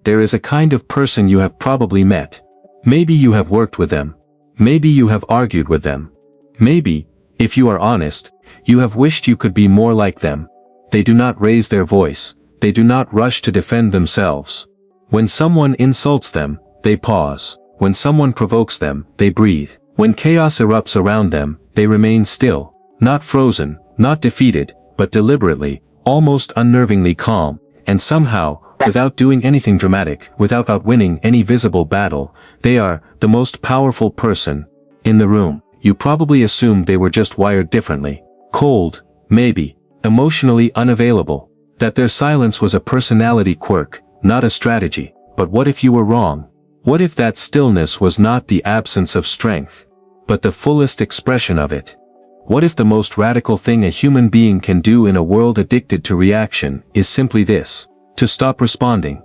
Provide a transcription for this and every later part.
there is a kind of person you have probably met. Maybe you have worked with them. Maybe you have argued with them. Maybe, if you are honest, you have wished you could be more like them. They do not raise their voice. They do not rush to defend themselves. When someone insults them, they pause. When someone provokes them, they breathe. When chaos erupts around them, they remain still, not frozen, not defeated, but deliberately, almost unnervingly calm, and somehow, without doing anything dramatic, without outwinning any visible battle, they are the most powerful person in the room. You probably assumed they were just wired differently. Cold, maybe, emotionally unavailable. That their silence was a personality quirk, not a strategy. But what if you were wrong? What if that stillness was not the absence of strength, but the fullest expression of it? What if the most radical thing a human being can do in a world addicted to reaction is simply this: to stop responding?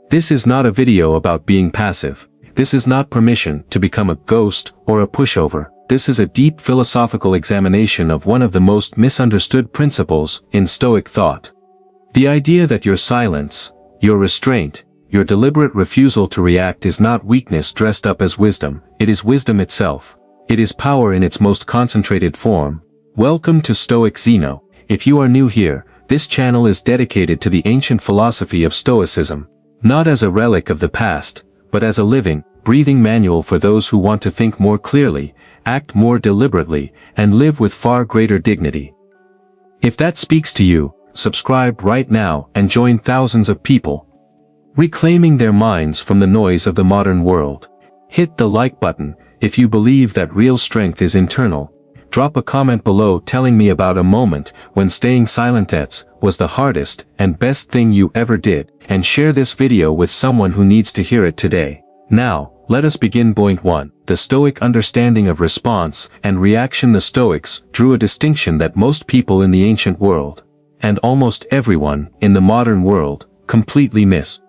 This is not a video about being passive. This is not permission to become a ghost or a pushover. This is a deep philosophical examination of one of the most misunderstood principles in Stoic thought. The idea that your silence, your restraint, your deliberate refusal to react is not weakness dressed up as wisdom, it is wisdom itself. It is power in its most concentrated form. Welcome to Stoic Zeno. If you are new here, this channel is dedicated to the ancient philosophy of Stoicism, not as a relic of the past, but as a living, breathing manual for those who want to think more clearly, act more deliberately, and live with far greater dignity. If that speaks to you, subscribe right now and join thousands of people reclaiming their minds from the noise of the modern world. Hit the like button if you believe that real strength is internal. Drop a comment below telling me about a moment when staying silent was the hardest and best thing you ever did, and share this video with someone who needs to hear it today. Now, let us begin. Point 1. The Stoic understanding of response and reaction. The Stoics drew a distinction that most people in the ancient world, and almost everyone in the modern world, completely miss.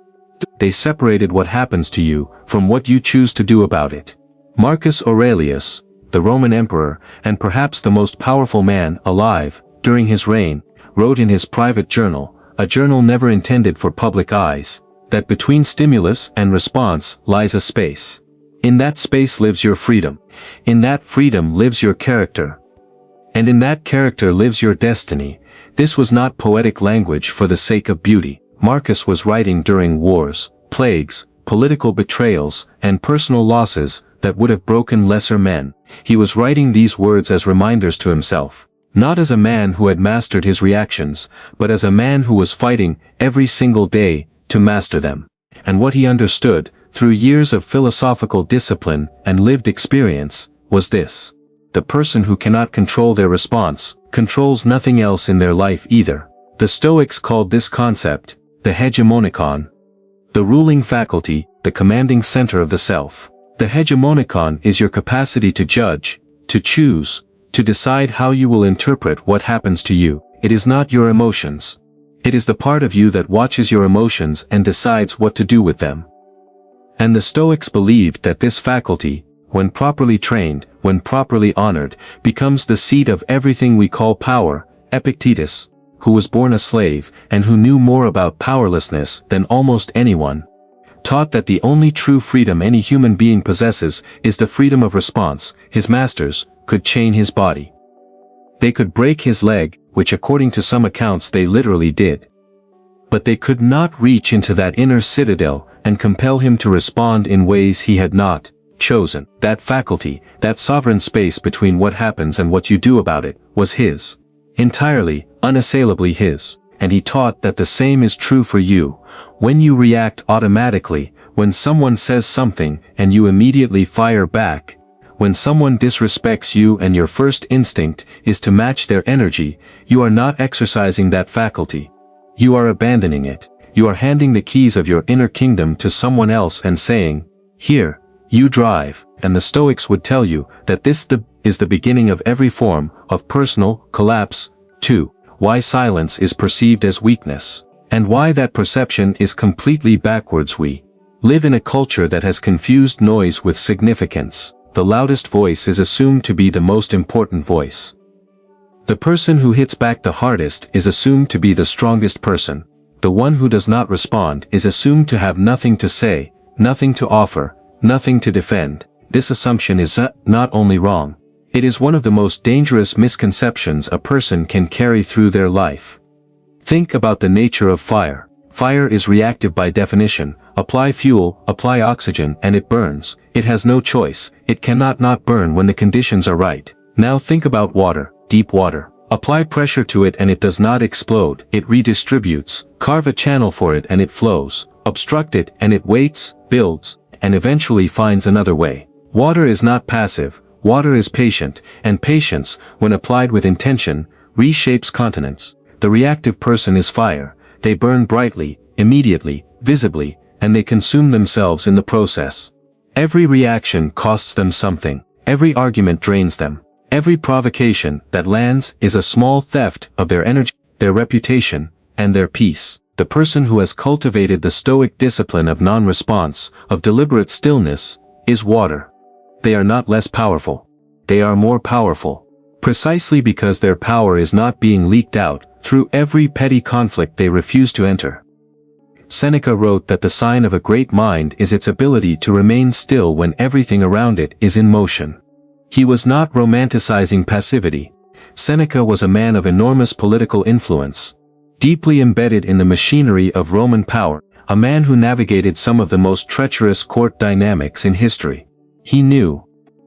They separated what happens to you from what you choose to do about it. Marcus Aurelius, the Roman emperor, and perhaps the most powerful man alive during his reign, wrote in his private journal, a journal never intended for public eyes, that between stimulus and response lies a space. In that space lives your freedom. In that freedom lives your character. And in that character lives your destiny. This was not poetic language for the sake of beauty. Marcus was writing during wars, plagues, political betrayals, and personal losses that would have broken lesser men. He was writing these words as reminders to himself, not as a man who had mastered his reactions, but as a man who was fighting every single day to master them. And what he understood, through years of philosophical discipline and lived experience, was this: the person who cannot control their response, controls nothing else in their life either. The Stoics called this concept the hegemonikon, the ruling faculty, the commanding center of the self. The hegemonikon is your capacity to judge, to choose, to decide how you will interpret what happens to you. It is not your emotions. It is the part of you that watches your emotions and decides what to do with them. And the Stoics believed that this faculty, when properly trained, when properly honored, becomes the seat of everything we call power. Epictetus, who was born a slave and who knew more about powerlessness than almost anyone, taught that the only true freedom any human being possesses is the freedom of response. His masters could chain his body. They could break his leg, which according to some accounts they literally did. But they could not reach into that inner citadel and compel him to respond in ways he had not chosen. That faculty, that sovereign space between what happens and what you do about it, was his. Entirely, unassailably his. And he taught that the same is true for you. When you react automatically, when someone says something and you immediately fire back, when someone disrespects you and your first instinct is to match their energy, you are not exercising that faculty. You are abandoning it. You are handing the keys of your inner kingdom to someone else and saying, "Here, you drive." And the Stoics would tell you that this is the beginning of every form of personal collapse. 2. Why silence is perceived as weakness, and why that perception is completely backwards. We live in a culture that has confused noise with significance. The loudest voice is assumed to be the most important voice. The person who hits back the hardest is assumed to be the strongest person. The one who does not respond is assumed to have nothing to say, nothing to offer, nothing to defend. This assumption is not only wrong, it is one of the most dangerous misconceptions a person can carry through their life. Think about the nature of fire. Fire is reactive by definition. Apply fuel, apply oxygen, and it burns. It has no choice. It cannot not burn when the conditions are right. Now think about water, deep water. Apply pressure to it and it does not explode. It redistributes. Carve a channel for it and it flows. Obstruct it and it waits, builds, and eventually finds another way. Water is not passive. Water is patient, and patience, when applied with intention, reshapes continents. The reactive person is fire. They burn brightly, immediately, visibly, and they consume themselves in the process. Every reaction costs them something. Every argument drains them. Every provocation that lands is a small theft of their energy, their reputation, and their peace. The person who has cultivated the Stoic discipline of non-response, of deliberate stillness, is water. They are not less powerful. They are more powerful. Precisely because their power is not being leaked out through every petty conflict they refuse to enter. Seneca wrote that the sign of a great mind is its ability to remain still when everything around it is in motion. He was not romanticizing passivity. Seneca was a man of enormous political influence, deeply embedded in the machinery of Roman power, a man who navigated some of the most treacherous court dynamics in history. He knew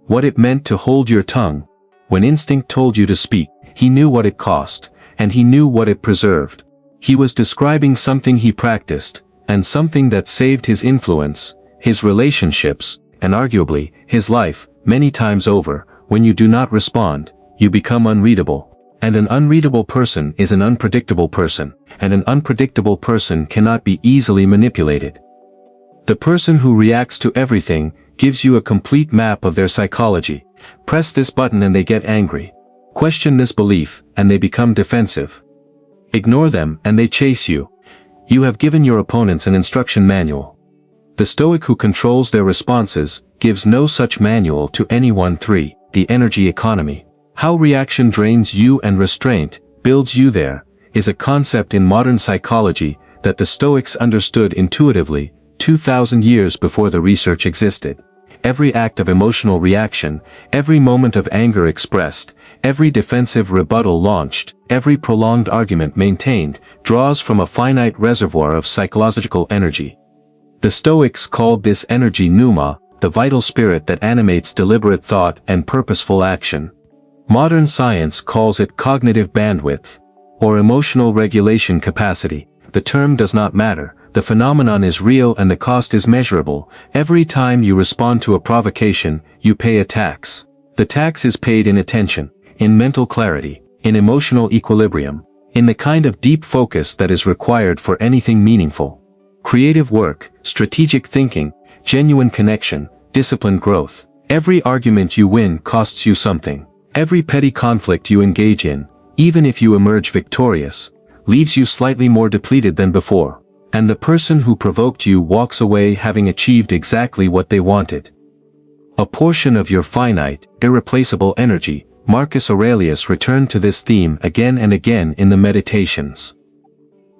what it meant to hold your tongue. When instinct told you to speak, he knew what it cost, and he knew what it preserved. He was describing something he practiced, and something that saved his influence, his relationships, and arguably, his life. Many times over, when you do not respond, you become unreadable. And an unreadable person is an unpredictable person, and an unpredictable person cannot be easily manipulated. The person who reacts to everything gives you a complete map of their psychology. Press this button and they get angry. Question this belief, and they become defensive. Ignore them and they chase you. You have given your opponents an instruction manual. The Stoic who controls their responses gives no such manual to anyone. 3. The energy economy. How reaction drains you and restraint builds you there, is a concept in modern psychology that the Stoics understood intuitively 2,000 years before the research existed. Every act of emotional reaction, every moment of anger expressed, every defensive rebuttal launched, every prolonged argument maintained, draws from a finite reservoir of psychological energy. The Stoics called this energy pneuma, the vital spirit that animates deliberate thought and purposeful action. Modern science calls it cognitive bandwidth, or emotional regulation capacity. The term does not matter. The phenomenon is real and the cost is measurable. Every time you respond to a provocation, you pay a tax. The tax is paid in attention, in mental clarity, in emotional equilibrium, in the kind of deep focus that is required for anything meaningful. Creative work, strategic thinking, genuine connection, disciplined growth. Every argument you win costs you something. Every petty conflict you engage in, even if you emerge victorious, leaves you slightly more depleted than before. And the person who provoked you walks away having achieved exactly what they wanted. A portion of your finite, irreplaceable energy. Marcus Aurelius returned to this theme again and again in the Meditations.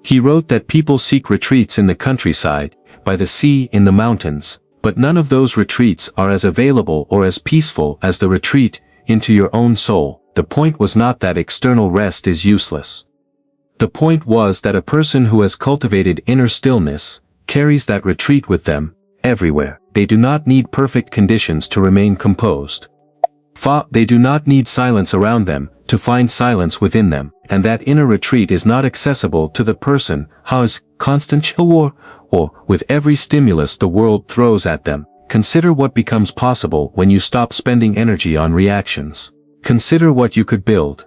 He wrote that people seek retreats in the countryside, by the sea, in the mountains, but none of those retreats are as available or as peaceful as the retreat into your own soul. The point was not that external rest is useless. The point was that a person who has cultivated inner stillness carries that retreat with them, everywhere. They do not need perfect conditions to remain composed. They do not need silence around them to find silence within them, and that inner retreat is not accessible to the person who has constant or with every stimulus the world throws at them. Consider what becomes possible when you stop spending energy on reactions. Consider what you could build.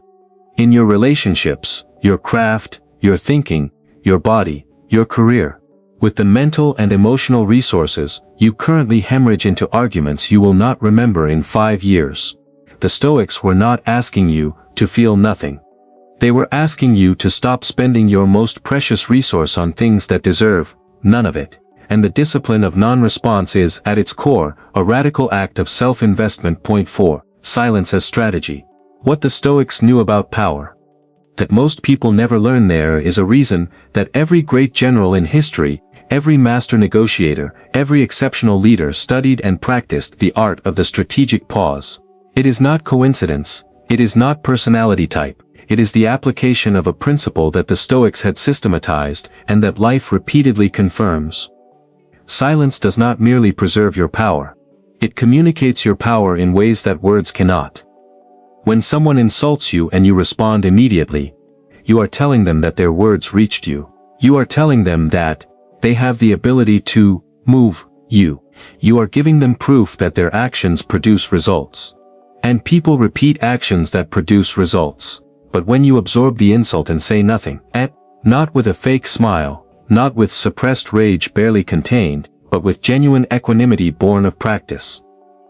In your relationships, your craft, your thinking, your body, your career. With the mental and emotional resources you currently hemorrhage into arguments you will not remember in 5 years. The Stoics were not asking you to feel nothing. They were asking you to stop spending your most precious resource on things that deserve none of it. And the discipline of non-response is, at its core, a radical act of self-investment. Point 4. Silence as strategy. What the Stoics knew about power. that most people never learn. There is a reason that every great general in history, every master negotiator, every exceptional leader studied and practiced the art of the strategic pause. It is not coincidence, it is not personality type, it is the application of a principle that the Stoics had systematized and that life repeatedly confirms. Silence does not merely preserve your power. It communicates your power in ways that words cannot. When someone insults you and you respond immediately, you are telling them that their words reached you. You are telling them that they have the ability to move you. You are giving them proof that their actions produce results. And people repeat actions that produce results. But when you absorb the insult and say nothing, and not with a fake smile, not with suppressed rage barely contained, but with genuine equanimity born of practice,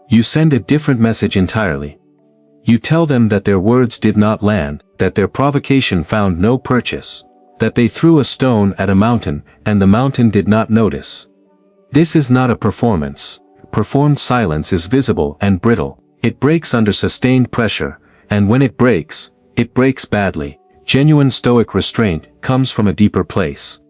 you send a different message entirely. You tell them that their words did not land, that their provocation found no purchase, that they threw a stone at a mountain and the mountain did not notice. This is not a performance. Performed silence is visible and brittle. It breaks under sustained pressure, and when it breaks badly. Genuine Stoic restraint comes from a deeper place.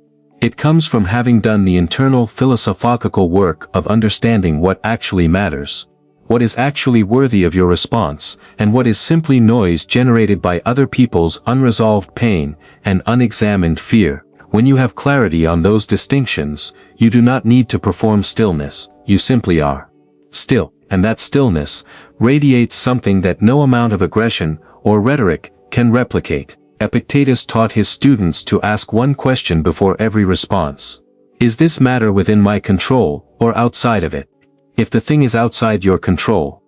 It comes from having done the internal philosophical work of understanding what actually matters, what is actually worthy of your response, and what is simply noise generated by other people's unresolved pain and unexamined fear. When you have clarity on those distinctions, you do not need to perform stillness, you simply are still, and that stillness radiates something that no amount of aggression or rhetoric can replicate. Epictetus taught his students to ask one question before every response. Is this matter within my control or outside of it? If the thing is outside your control,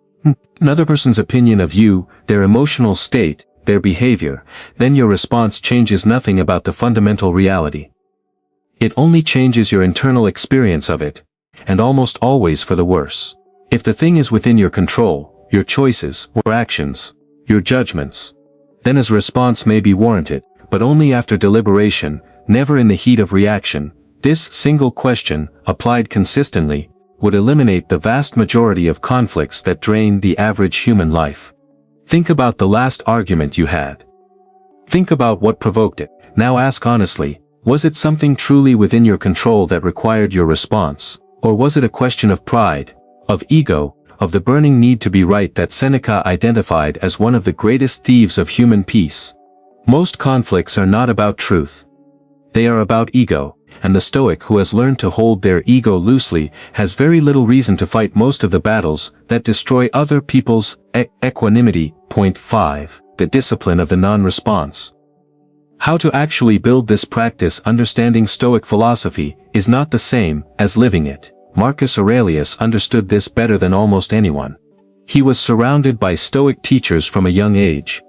another person's opinion of you, their emotional state, their behavior, then your response changes nothing about the fundamental reality. It only changes your internal experience of it, and almost always for the worse. If the thing is within your control, your choices or actions, your judgments, then his response may be warranted, but only after deliberation, never in the heat of reaction. This single question, applied consistently, would eliminate the vast majority of conflicts that drain the average human life. Think about the last argument you had. Think about what provoked it. Now ask honestly, was it something truly within your control that required your response, or was it a question of pride, of ego, of the burning need to be right that Seneca identified as one of the greatest thieves of human peace? Most conflicts are not about truth. They are about ego, and the Stoic who has learned to hold their ego loosely has very little reason to fight most of the battles that destroy other people's equanimity. Point 5. The discipline of the non-response. How to actually build this practice. Understanding Stoic philosophy is not the same as living it. Marcus Aurelius understood this better than almost anyone. He was surrounded by Stoic teachers from a young age.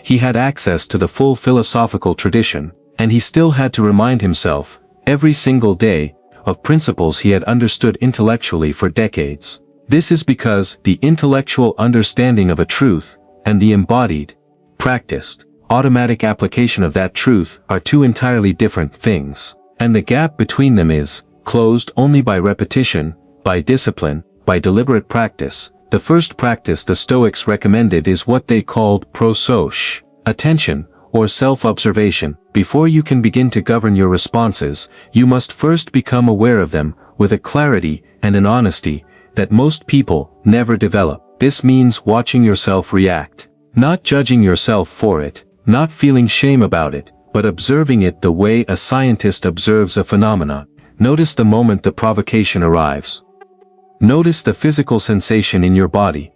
He had access to the full philosophical tradition, and he still had to remind himself, every single day, of principles he had understood intellectually for decades. This is because the intellectual understanding of a truth, and the embodied, practiced, automatic application of that truth are two entirely different things, and the gap between them is closed only by repetition, by discipline, by deliberate practice. The first practice the Stoics recommended is what they called prososche, attention, or self-observation. Before you can begin to govern your responses, you must first become aware of them, with a clarity and an honesty that most people never develop. This means watching yourself react, not judging yourself for it, not feeling shame about it, but observing it the way a scientist observes a phenomenon. Notice the moment the provocation arrives. Notice the physical sensation in your body.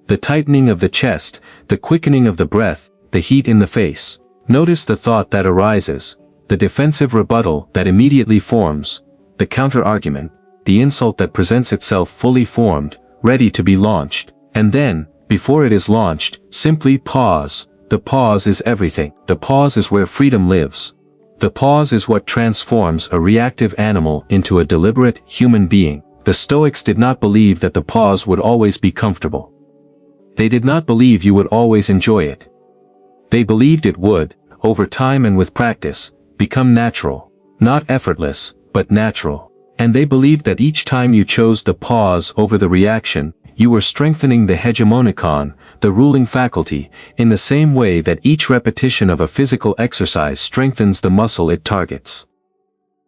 The tightening of the chest, the quickening of the breath, the heat in the face. Notice the thought that arises, the defensive rebuttal that immediately forms, the counter-argument, the insult that presents itself fully formed, ready to be launched. And then, before it is launched, simply pause. The pause is everything. The pause is where freedom lives. The pause is what transforms a reactive animal into a deliberate human being. The Stoics did not believe that the pause would always be comfortable. They did not believe you would always enjoy it. They believed it would, over time and with practice, become natural. Not effortless, but natural. And they believed that each time you chose the pause over the reaction, you were strengthening the hegemonicon, the ruling faculty, in the same way that each repetition of a physical exercise strengthens the muscle it targets.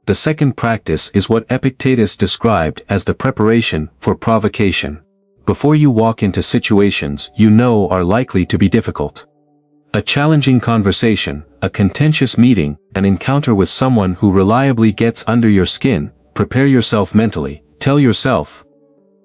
The second practice is what Epictetus described as the preparation for provocation. Before you walk into situations you know are likely to be difficult. A challenging conversation, a contentious meeting, an encounter with someone who reliably gets under your skin, prepare yourself mentally, tell yourself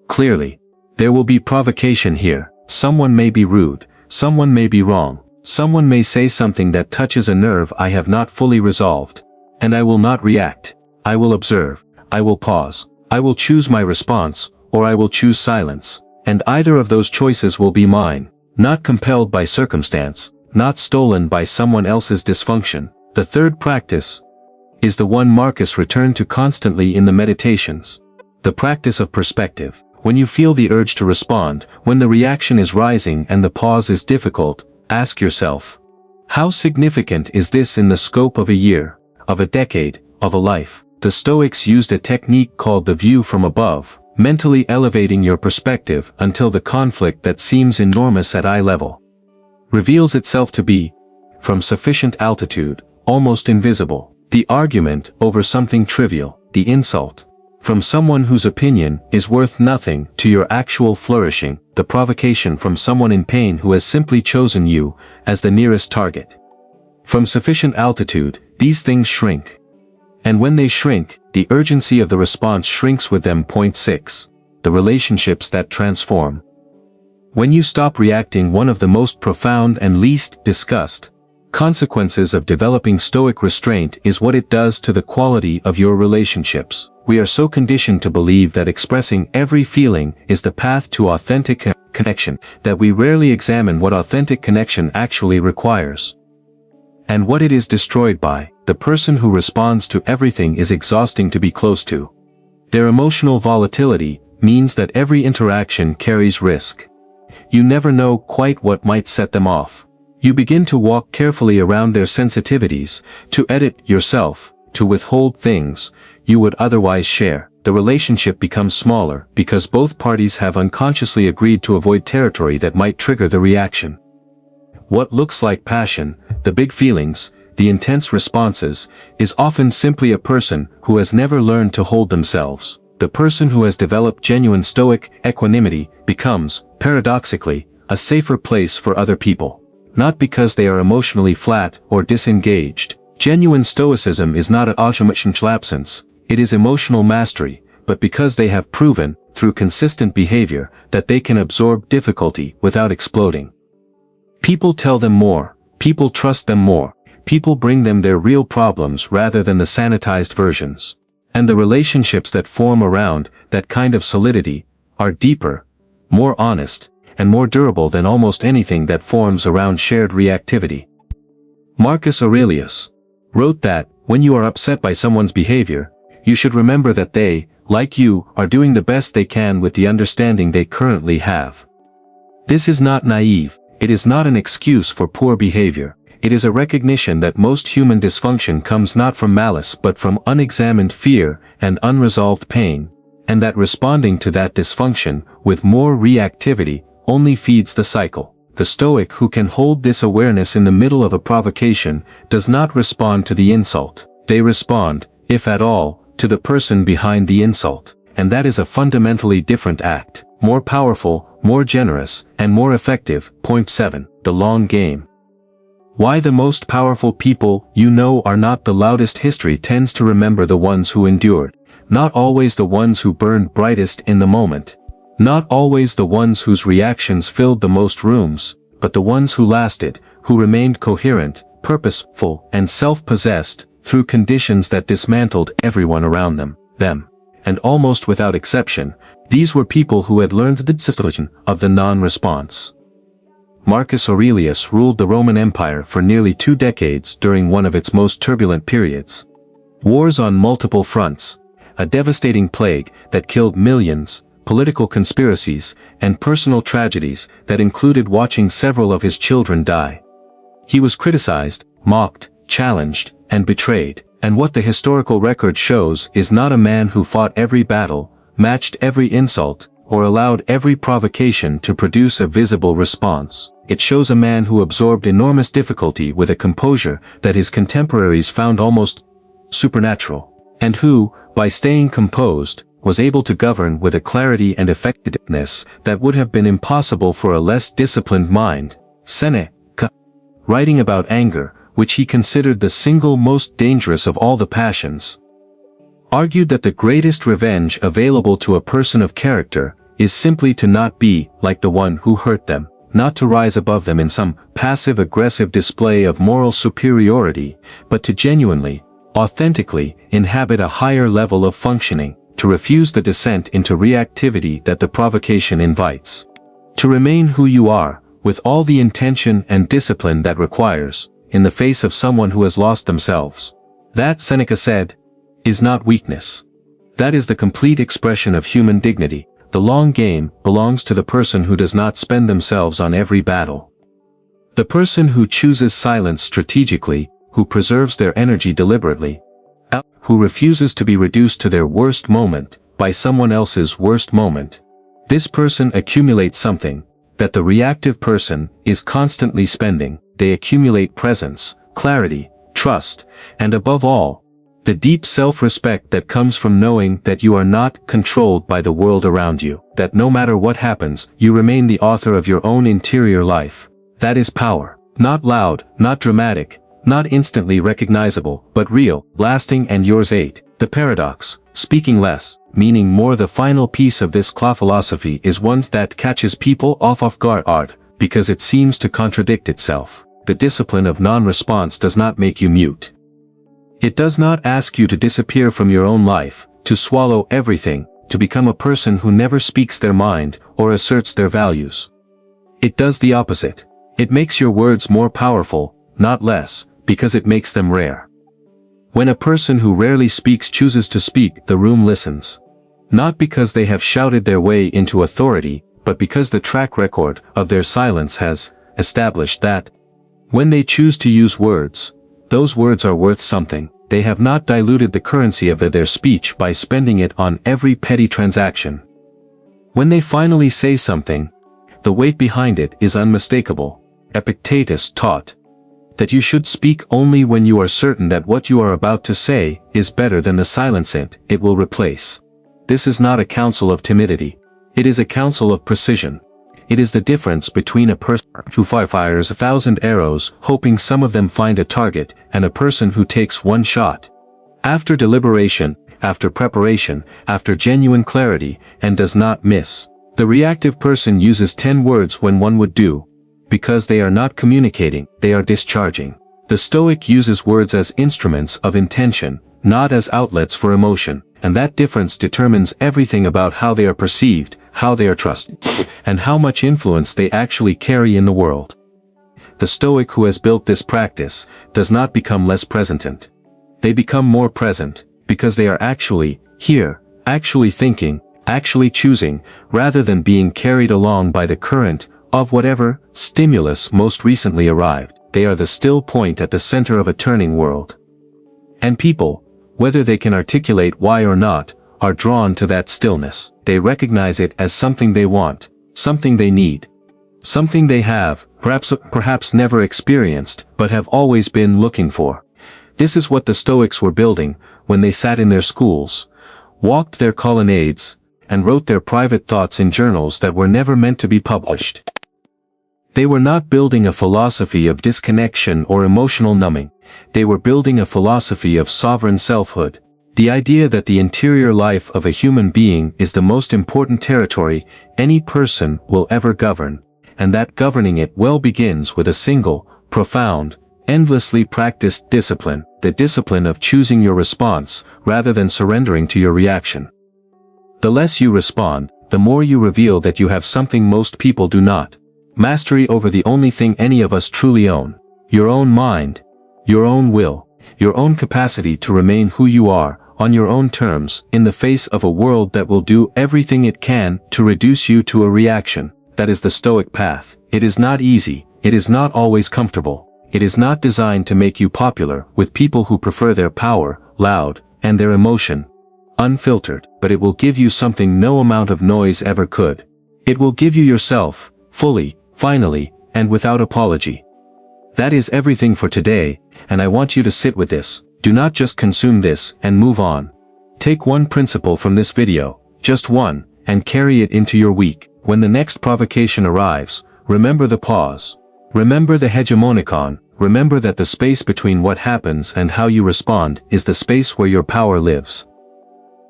clearly, there will be provocation here. Someone may be rude, someone may be wrong, someone may say something that touches a nerve I have not fully resolved. And I will not react. I will observe. I will pause. I will choose my response, or I will choose silence. And either of those choices will be mine, not compelled by circumstance, not stolen by someone else's dysfunction. The third practice is the one Marcus returned to constantly in the Meditations. The practice of perspective. When you feel the urge to respond, when the reaction is rising and the pause is difficult, ask yourself, how significant is this in the scope of a year, of a decade, of a life? The Stoics used a technique called the view from above, mentally elevating your perspective until the conflict that seems enormous at eye level reveals itself to be, from sufficient altitude, almost invisible. The argument over something trivial, the insult from someone whose opinion is worth nothing to your actual flourishing, the provocation from someone in pain who has simply chosen you as the nearest target. From sufficient altitude, these things shrink. And when they shrink, the urgency of the response shrinks with them. 6. The relationships that transform. When you stop reacting, one of the most profound and least discussed consequences of developing Stoic restraint is what it does to the quality of your relationships. We are so conditioned to believe that expressing every feeling is the path to authentic connection that we rarely examine what authentic connection actually requires. And what it is destroyed by. The person who responds to everything is exhausting to be close to. Their emotional volatility means that every interaction carries risk. You never know quite what might set them off. You begin to walk carefully around their sensitivities, to edit yourself, to withhold things you would otherwise share. The relationship becomes smaller because both parties have unconsciously agreed to avoid territory that might trigger the reaction. What looks like passion, the big feelings, the intense responses, is often simply a person who has never learned to hold themselves. The person who has developed genuine Stoic equanimity becomes, paradoxically, a safer place for other people. Not because they are emotionally flat or disengaged. Genuine Stoicism is not an emotional absence, it is emotional mastery, but because they have proven, through consistent behavior, that they can absorb difficulty without exploding. People tell them more, people trust them more, people bring them their real problems rather than the sanitized versions. And the relationships that form around that kind of solidity are deeper, more honest, and more durable than almost anything that forms around shared reactivity. Marcus Aurelius wrote that, when you are upset by someone's behavior, you should remember that they, like you, are doing the best they can with the understanding they currently have. This is not naive, it is not an excuse for poor behavior, it is a recognition that most human dysfunction comes not from malice but from unexamined fear and unresolved pain, and that responding to that dysfunction with more reactivity only feeds the cycle. The Stoic who can hold this awareness in the middle of a provocation does not respond to the insult. They respond, if at all, to the person behind the insult. And that is a fundamentally different act, more powerful, more generous, and more effective. 7. The long game. Why the most powerful people you know are not the loudest. History tends to remember the ones who endured, not always the ones who burned brightest in the moment. Not always the ones whose reactions filled the most rooms, but the ones who lasted, who remained coherent, purposeful, and self-possessed, through conditions that dismantled everyone around them. And almost without exception, these were people who had learned the discipline of the non-response. Marcus Aurelius ruled the Roman Empire for nearly 2 decades during one of its most turbulent periods. Wars on multiple fronts, a devastating plague that killed millions, political conspiracies, and personal tragedies that included watching several of his children die. He was criticized, mocked, challenged, and betrayed, and what the historical record shows is not a man who fought every battle, matched every insult, or allowed every provocation to produce a visible response. It shows a man who absorbed enormous difficulty with a composure that his contemporaries found almost supernatural, and who, by staying composed, was able to govern with a clarity and effectiveness that would have been impossible for a less disciplined mind. Seneca, writing about anger, which he considered the single most dangerous of all the passions, argued that the greatest revenge available to a person of character is simply to not be like the one who hurt them, not to rise above them in some passive-aggressive display of moral superiority, but to genuinely, authentically, inhabit a higher level of functioning, to refuse the descent into reactivity that the provocation invites. To remain who you are, with all the intention and discipline that requires, in the face of someone who has lost themselves. That, Seneca said, is not weakness. That is the complete expression of human dignity. The long game belongs to the person who does not spend themselves on every battle. The person who chooses silence strategically, who preserves their energy deliberately, who refuses to be reduced to their worst moment by someone else's worst moment. This person accumulates something that the reactive person is constantly spending. They accumulate presence, clarity, trust, and above all, the deep self-respect that comes from knowing that you are not controlled by the world around you, that no matter what happens, you remain the author of your own interior life. That is power. Not loud, not dramatic, not instantly recognizable, but real, lasting and yours. 8. The paradox, speaking less, meaning more. The final piece of this claw philosophy is one that catches people off guard, because it seems to contradict itself. The discipline of non-response does not make you mute. It does not ask you to disappear from your own life, to swallow everything, to become a person who never speaks their mind or asserts their values. It does the opposite. It makes your words more powerful, not less, because it makes them rare. When a person who rarely speaks chooses to speak, the room listens. Not because they have shouted their way into authority, but because the track record of their silence has established that, when they choose to use words, those words are worth something. They have not diluted the currency of their speech by spending it on every petty transaction. When they finally say something, the weight behind it is unmistakable. Epictetus taught that you should speak only when you are certain that what you are about to say is better than the silence it will replace. This is not a counsel of timidity. It is a counsel of precision. It is the difference between a person who fires 1,000 arrows hoping some of them find a target and a person who takes one shot. After deliberation, after preparation, after genuine clarity, and does not miss. The reactive person uses 10 words when one would do. Because they are not communicating, they are discharging. The Stoic uses words as instruments of intention, not as outlets for emotion, and that difference determines everything about how they are perceived, how they are trusted, and how much influence they actually carry in the world. The Stoic who has built this practice does not become less present. They become more present, because they are actually here, actually thinking, actually choosing, rather than being carried along by the current of whatever stimulus most recently arrived. They are the still point at the center of a turning world. And people, whether they can articulate why or not, are drawn to that stillness. They recognize it as something they want, something they need, something they have, perhaps never experienced, but have always been looking for. This is what the Stoics were building when they sat in their schools, walked their colonnades, and wrote their private thoughts in journals that were never meant to be published. They were not building a philosophy of disconnection or emotional numbing. They were building a philosophy of sovereign selfhood. The idea that the interior life of a human being is the most important territory any person will ever govern, and that governing it well begins with a single, profound, endlessly practiced discipline, the discipline of choosing your response rather than surrendering to your reaction. The less you respond, the more you reveal that you have something most people do not. Mastery over the only thing any of us truly own. Your own mind, your own will, your own capacity to remain who you are, on your own terms, in the face of a world that will do everything it can to reduce you to a reaction. That is the Stoic path. It is not easy, it is not always comfortable. It is not designed to make you popular with people who prefer their power, loud, and their emotion, unfiltered, but it will give you something no amount of noise ever could. It will give you yourself, fully, finally, and without apology. That is everything for today, and I want you to sit with this. Do not just consume this and move on. Take one principle from this video, just one, and carry it into your week. When the next provocation arrives, remember the pause. Remember the hegemonicon. Remember that the space between what happens and how you respond is the space where your power lives.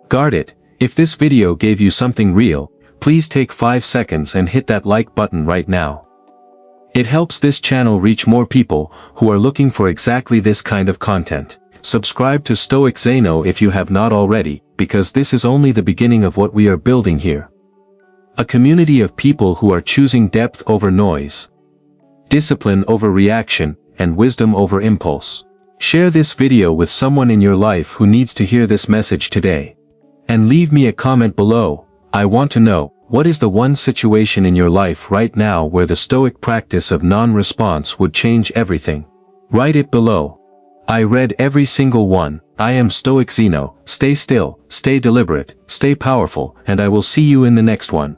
Guard it. If this video gave you something real, please take 5 seconds and hit that like button right now. It helps this channel reach more people who are looking for exactly this kind of content. Subscribe to Stoic Zeno if you have not already, because this is only the beginning of what we are building here. A community of people who are choosing depth over noise, discipline over reaction, and wisdom over impulse. Share this video with someone in your life who needs to hear this message today. And leave me a comment below. I want to know, what is the one situation in your life right now where the Stoic practice of non-response would change everything? Write it below. I read every single one. I am Stoic Zeno. Stay still, stay deliberate, stay powerful, and I will see you in the next one.